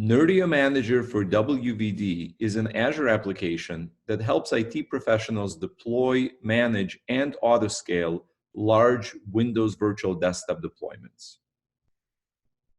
Nerdio Manager for WVD is an Azure application that helps IT professionals deploy, manage, and autoscale large Windows Virtual Desktop deployments.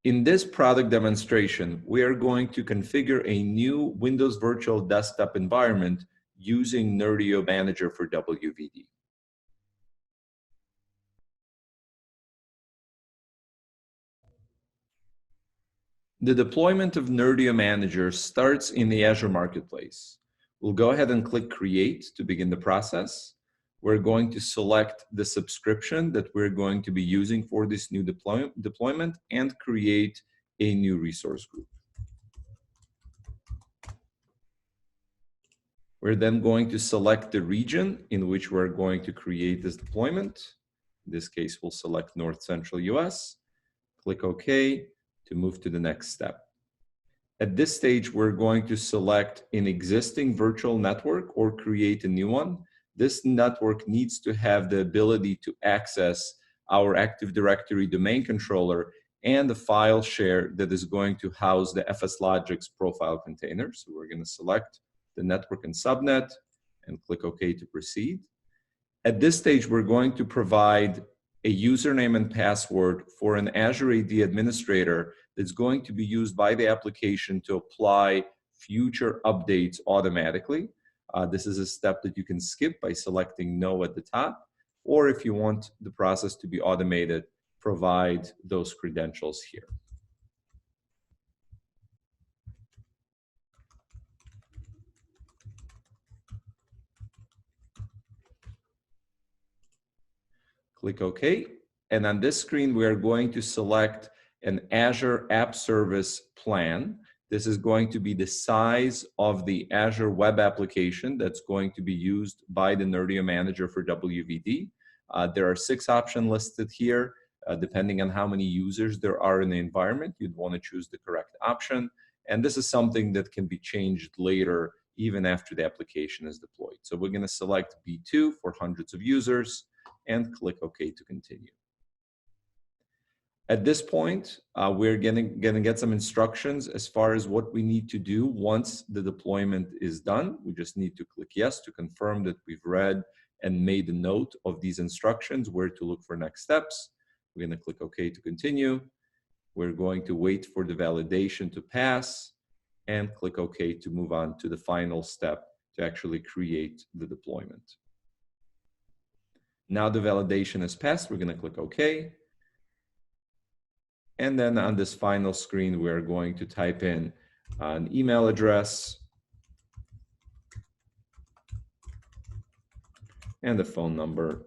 In this product demonstration, we are going to configure a new Windows Virtual Desktop environment using Nerdio Manager for WVD. The deployment of Nerdio Manager starts in the Azure Marketplace. We'll go ahead and click Create to begin the process. We're going to select the subscription that we're going to be using for this new deployment and create a new resource group. We're then going to select the region in which we're going to create this deployment. In this case, we'll select North Central US. Click OK to move to the next step. At this stage, we're going to select an existing virtual network or create a new one. This network needs to have the ability to access our Active Directory domain controller and the file share that is going to house the FSLogix profile container. So we're going to select the network and subnet and click OK to proceed. At this stage, we're going to provide a username and password for an Azure AD administrator that's going to be used by the application to apply future updates automatically. This is a step that you can skip by selecting No at the top, or if you want the process to be automated, provide those credentials here. Click OK. And on this screen, we are going to select an Azure App Service Plan. This is going to be the size of the Azure web application that's going to be used by the Nerdio Manager for WVD. There are 6 options listed here. Depending on how many users there are in the environment, you'd want to choose the correct option. And this is something that can be changed later, even after the application is deployed. So we're going to select B2 for hundreds of users and click OK to continue. At this point, we're going to get some instructions as far as what we need to do once the deployment is done. We just need to click yes to confirm that we've read and made a note of these instructions, where to look for next steps. We're going to click OK to continue. We're going to wait for the validation to pass and click OK to move on to the final step to actually create the deployment. Now the validation is passed. We're going to click OK. And then on this final screen, we're going to type in an email address and a phone number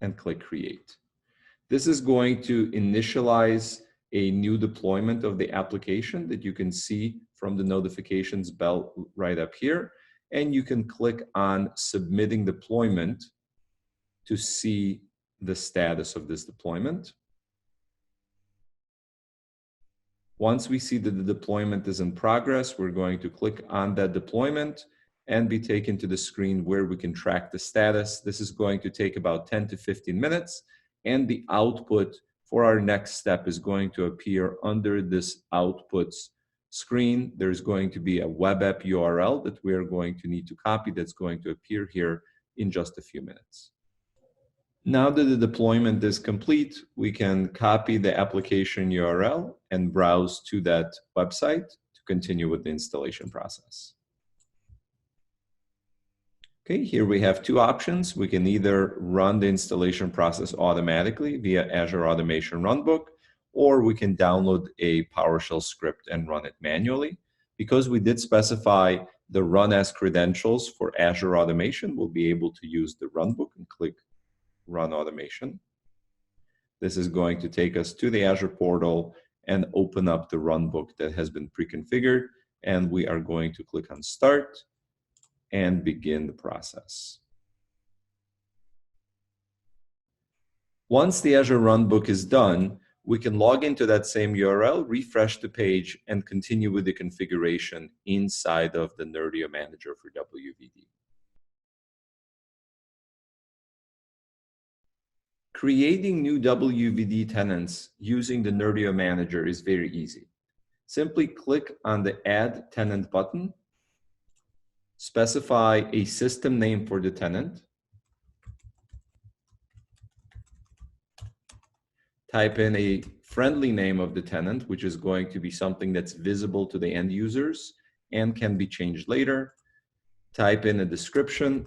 and click Create. This is going to initialize a new deployment of the application that you can see from the notifications bell right up here. And you can click on Submitting Deployment to see the status of this deployment. Once we see that the deployment is in progress, we're going to click on that deployment and be taken to the screen where we can track the status. This is going to take about 10 to 15 minutes, and the output for our next step is going to appear under this Outputs screen. There's going to be a web app URL that we are going to need to copy that's going to appear here in just a few minutes. Now that the deployment is complete, we can copy the application URL and browse to that website to continue with the installation process. Okay, here we have 2 options. We can either run the installation process automatically via Azure Automation Runbook, or we can download a PowerShell script and run it manually. Because we did specify the run as credentials for Azure Automation, we'll be able to use the Runbook and click Run Automation. This is going to take us to the Azure portal and open up the runbook that has been pre-configured, and we are going to click on Start and begin the process. Once the Azure runbook is done, we can log into that same URL, refresh the page, and continue with the configuration inside of the Nerdio Manager for WVD. Creating new WVD tenants using the Nerdio Manager is very easy. Simply click on the Add Tenant button, specify a system name for the tenant, type in a friendly name of the tenant, which is going to be something that's visible to the end users and can be changed later, type in a description,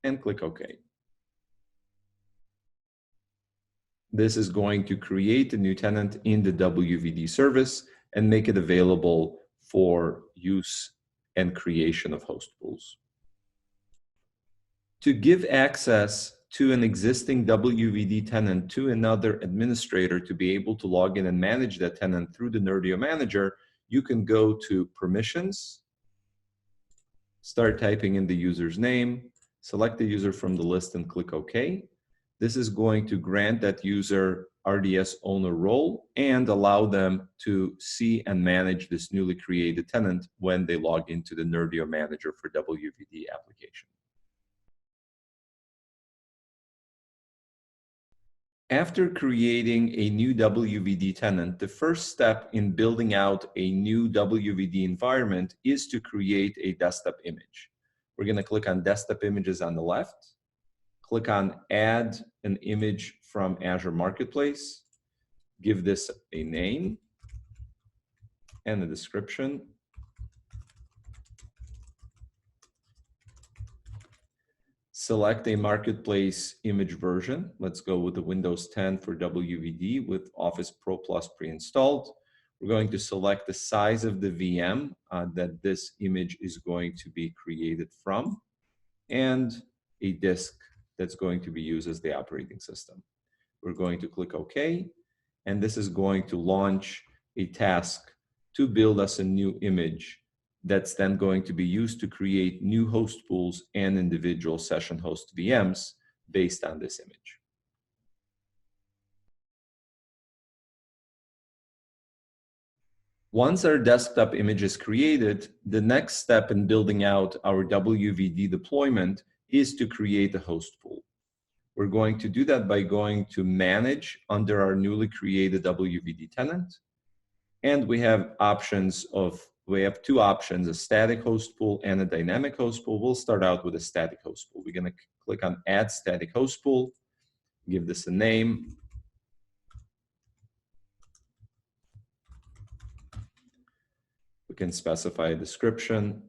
and click OK. This is going to create a new tenant in the WVD service and make it available for use and creation of host pools. To give access to an existing WVD tenant to another administrator to be able to log in and manage that tenant through the Nerdio Manager, you can go to Permissions, start typing in the user's name, select the user from the list and click OK. This is going to grant that user RDS owner role and allow them to see and manage this newly created tenant when they log into the Nerdio Manager for WVD application. After creating a new WVD tenant, the first step in building out a new WVD environment is to create a desktop image. We're going to click on Desktop Images on the left, click on Add an image from Azure Marketplace, give this a name and a description. Select a Marketplace image version. Let's go with the Windows 10 for WVD with Office Pro Plus pre-installed. We're going to select the size of the VM that this image is going to be created from and a disk that's going to be used as the operating system. We're going to click OK, and this is going to launch a task to build us a new image that's then going to be used to create new host pools and individual session host VMs based on this image. Once our desktop image is created, the next step in building out our WVD deployment is to create a host pool. We're going to do that by going to Manage under our newly created WVD tenant. And we have two options, a static host pool and a dynamic host pool. We'll start out with a static host pool. We're going to click on Add Static Host Pool, give this a name. We can specify a description.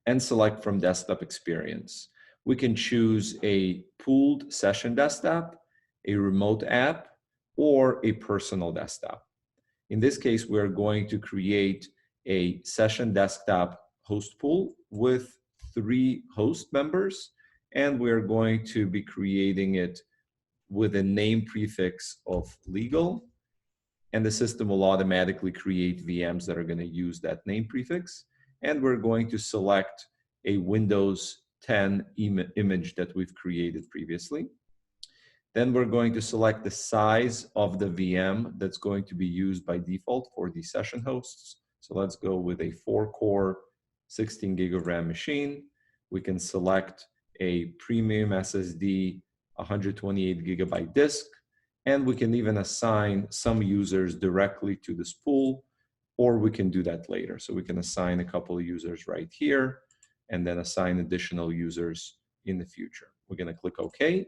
And select from Desktop Experience. We can choose a pooled session desktop, a remote app, or a personal desktop. In this case, we're going to create a session desktop host pool with 3 host members, and we're going to be creating it with a name prefix of legal, and the system will automatically create VMs that are going to use that name prefix. And we're going to select a Windows 10 image that we've created previously. Then we're going to select the size of the VM that's going to be used by default for the session hosts. So let's go with a 4-core, 16 gig of RAM machine. We can select a premium SSD, 128 gigabyte disk, and we can even assign some users directly to this pool, or we can do that later. So we can assign a couple of users right here and then assign additional users in the future. We're going to click OK.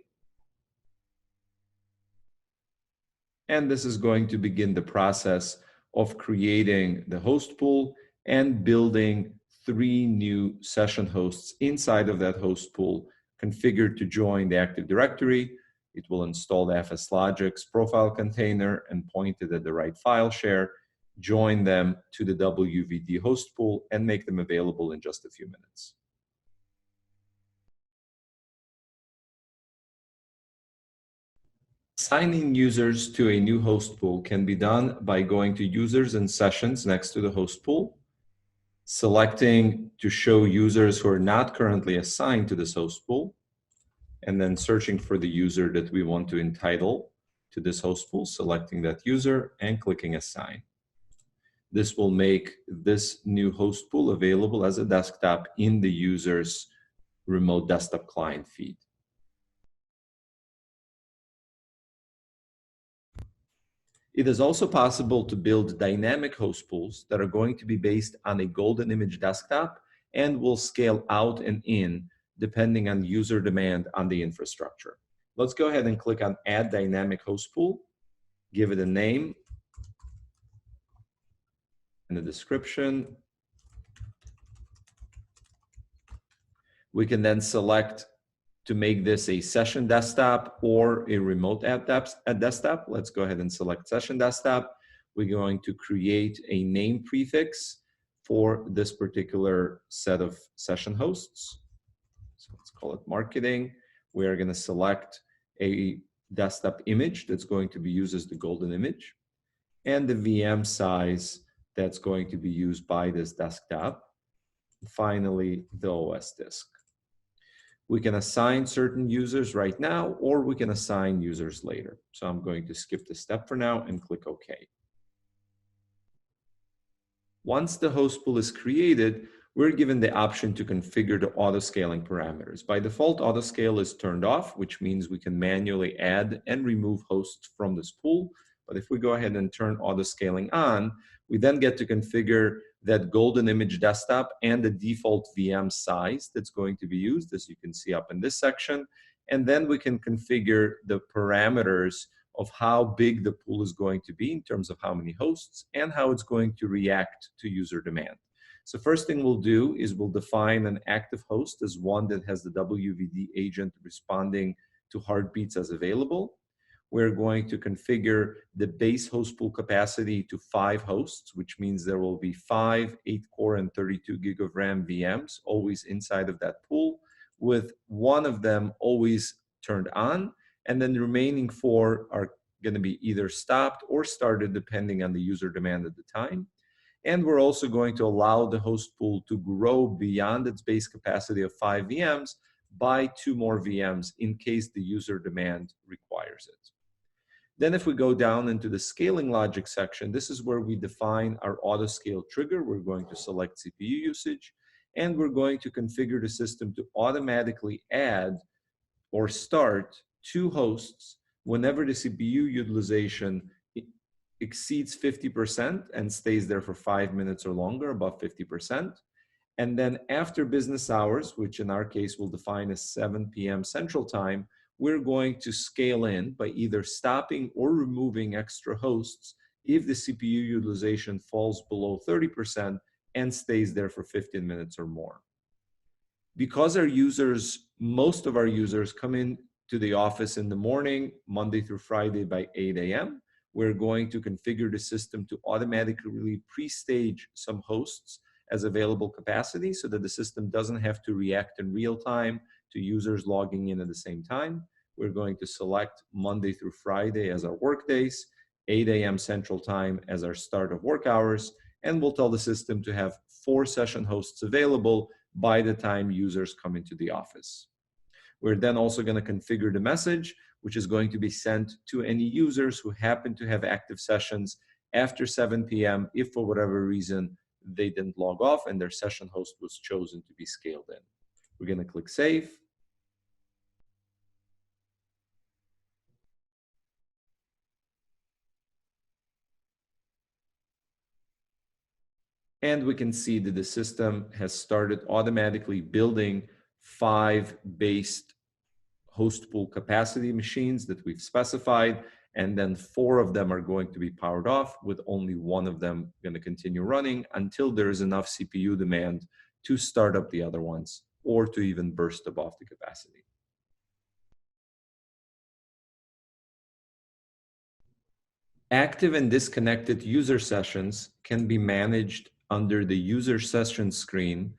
And this is going to begin the process of creating the host pool and building 3 new session hosts inside of that host pool configured to join the Active Directory. It will install the FSLogix profile container and point it at the right file share, join them to the WVD host pool, and make them available in just a few minutes. Assigning users to a new host pool can be done by going to Users and Sessions next to the host pool, selecting to show users who are not currently assigned to this host pool, and then searching for the user that we want to entitle to this host pool, selecting that user and clicking Assign. This will make this new host pool available as a desktop in the user's remote desktop client feed. It is also possible to build dynamic host pools that are going to be based on a golden image desktop and will scale out and in depending on user demand on the infrastructure. Let's go ahead and click on Add Dynamic Host Pool, give it a name and a description. We can then select to make this a session desktop or a remote app desktop. Let's go ahead and select session desktop. We're going to create a name prefix for this particular set of session hosts. So let's call it marketing. We are going to select a desktop image that's going to be used as the golden image and the VM size that's going to be used by this desktop. Finally, the OS disk. We can assign certain users right now, or we can assign users later. So I'm going to skip this step for now and click OK. Once the host pool is created, we're given the option to configure the auto-scaling parameters. By default, auto-scale is turned off, which means we can manually add and remove hosts from this pool. But if we go ahead and turn auto-scaling on, we then get to configure that golden image desktop and the default VM size that's going to be used, as you can see up in this section. And then we can configure the parameters of how big the pool is going to be in terms of how many hosts and how it's going to react to user demand. So first thing we'll do is we'll define an active host as one that has the WVD agent responding to heartbeats as available. We're going to configure the base host pool capacity to 5 hosts, which means there will be 5 8-core and 32 gig of RAM VMs always inside of that pool, with one of them always turned on, and then the remaining 4 are going to be either stopped or started depending on the user demand at the time. And we're also going to allow the host pool to grow beyond its base capacity of 5 VMs by 2 more VMs in case the user demand requires it. Then if we go down into the scaling logic section, this is where we define our auto scale trigger. We're going to select CPU usage, and we're going to configure the system to automatically add or start 2 hosts whenever the CPU utilization exceeds 50% and stays there for 5 minutes or longer, above 50%. And then after business hours, which in our case we'll define as 7 p.m. Central Time, we're going to scale in by either stopping or removing extra hosts if the CPU utilization falls below 30% and stays there for 15 minutes or more. Because our users, most of our users come in to the office in the morning, Monday through Friday by 8 a.m., we're going to configure the system to automatically pre-stage some hosts as available capacity so that the system doesn't have to react in real time to users logging in at the same time. We're going to select Monday through Friday as our work days, 8 a.m. Central Time as our start of work hours, and we'll tell the system to have 4 session hosts available by the time users come into the office. We're then also going to configure the message, which is going to be sent to any users who happen to have active sessions after 7 p.m. if for whatever reason they didn't log off and their session host was chosen to be scaled in. We're going to click Save. And we can see that the system has started automatically building 5 based host pool capacity machines that we've specified, and then 4 of them are going to be powered off, with only 1 of them going to continue running until there is enough CPU demand to start up the other ones or to even burst above the capacity. Active and disconnected user sessions can be managed under the user session screen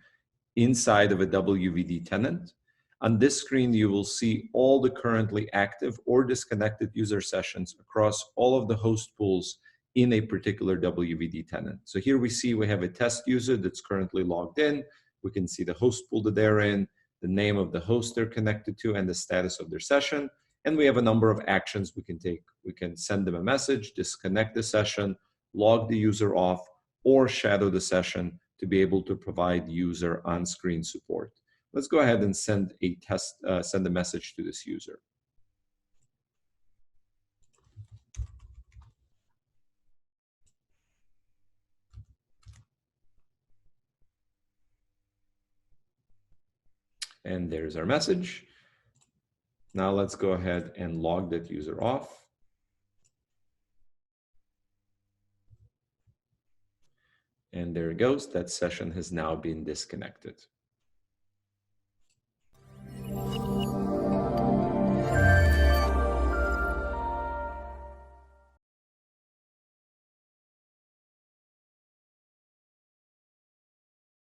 inside of a WVD tenant. On this screen, you will see all the currently active or disconnected user sessions across all of the host pools in a particular WVD tenant. So here we see we have a test user that's currently logged in. We can see the host pool that they're in, the name of the host they're connected to, and the status of their session. And we have a number of actions we can take. We can send them a message, disconnect the session, log the user off, or shadow the session to be able to provide user on-screen support. Let's go ahead and send a message to this user. And there's our message. Now let's go ahead and log that user off. And there it goes. That session has now been disconnected.